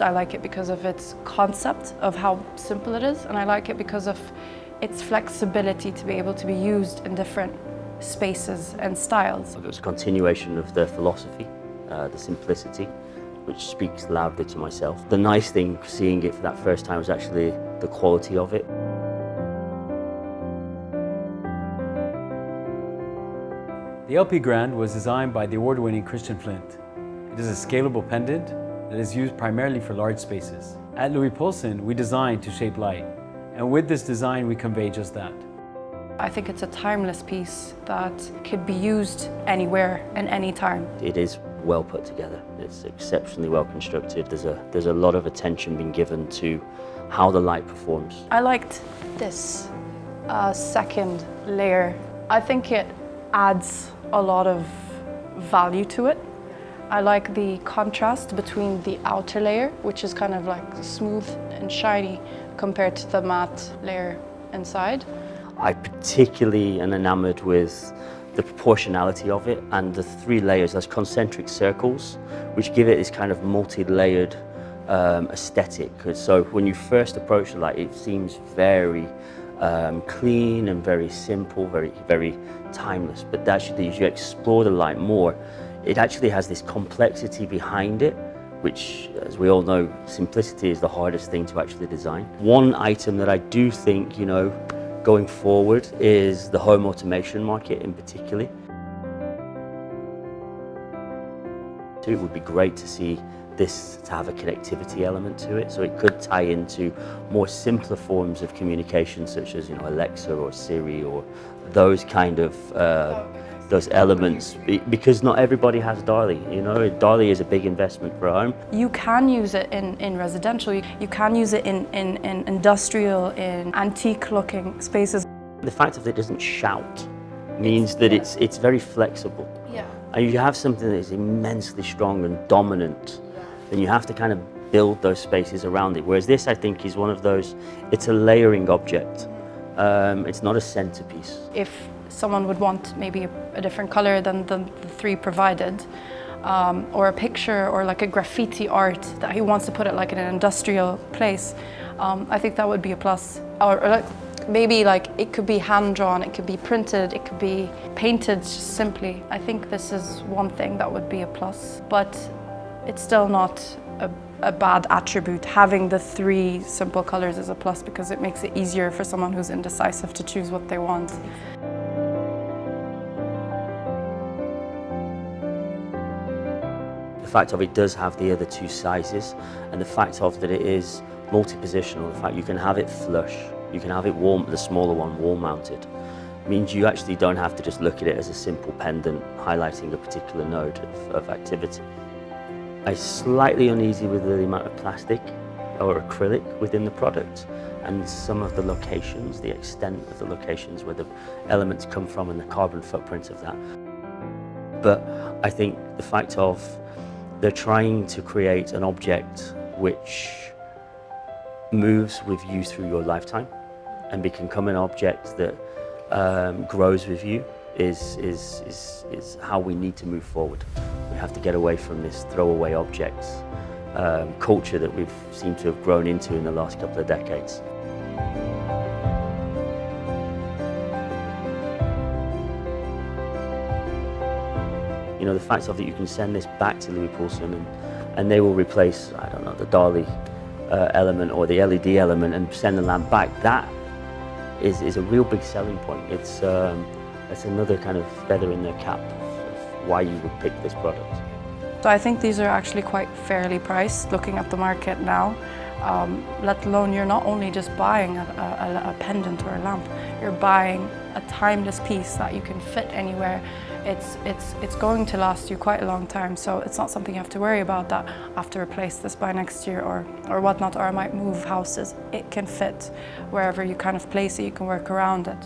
I like it because of its concept of how simple it is, and I like it because of its flexibility to be able to be used in different spaces and styles. It was a continuation of the philosophy, the simplicity, which speaks loudly to myself. The nice thing seeing it for that first time was actually the quality of it. The LP Grand was designed by the award-winning Christian Flindt. It is a scalable pendant that is used primarily for large spaces. At Louis Poulsen, we designed to shape light, and with this design we convey just that. I think it's a timeless piece that could be used anywhere and any time. It is well put together. It's exceptionally well constructed. There's a lot of attention being given to how the light performs. I liked this second layer. I think it adds a lot of value to it. I like the contrast between the outer layer, which is kind of like smooth and shiny, compared to the matte layer inside. I particularly am enamored with the proportionality of it and the three layers as concentric circles, which give it this kind of multi-layered aesthetic. So when you first approach the light, it seems very clean and very simple, very timeless. But actually, as you explore the light more, it actually has this complexity behind it, which, as we all know, simplicity is the hardest thing to actually design. One item that I do think, going forward is the home automation market in particular. It would be great to see this to have a connectivity element to it, so it could tie into more simpler forms of communication, such as Alexa or Siri or those kind of those elements, because not everybody has Dali. Dali is a big investment for a home. You can use it in residential, you can use it in industrial, in antique looking spaces. The fact that it doesn't shout means that it's very flexible. Yeah. And you have something that is immensely strong and dominant, then you have to kind of build those spaces around it. Whereas this, I think, is one of those, it's a layering object. It's not a centerpiece. If someone would want maybe a different color than the three provided, or a picture or like a graffiti art that he wants to put it like in an industrial place, I think that would be a plus. Or like, maybe like it could be hand drawn, it could be printed, it could be painted just simply. I think this is one thing that would be a plus, but it's still not a bad attribute. Having the three simple colors is a plus because it makes it easier for someone who's indecisive to choose what they want. The fact of it does have the other two sizes, and the fact of that it is multi-positional, the fact you can have it flush, you can have it wall, the smaller one wall mounted, means you actually don't have to just look at it as a simple pendant highlighting a particular node of activity. I'm slightly uneasy with the amount of plastic or acrylic within the product and some of the locations, the extent of the locations where the elements come from and the carbon footprint of that. But I think the fact of they're trying to create an object which moves with you through your lifetime and become an object that grows with you is how we need to move forward. We have to get away from this throwaway objects culture that we've seemed to have grown into in the last couple of decades. The fact of that you can send this back to Louis Poulsen and they will replace, I don't know, the Dali element or the LED element and send the lamp back. That is a real big selling point. It's another kind of feather in their cap of why you would pick this product. So I think these are actually quite fairly priced looking at the market now, let alone you're not only just buying a pendant or a lamp, you're buying a timeless piece that you can fit anywhere. It's going to last you quite a long time, so it's not something you have to worry about that I have to replace this by next year or whatnot, or I might move houses. It can fit wherever you kind of place it, you can work around it.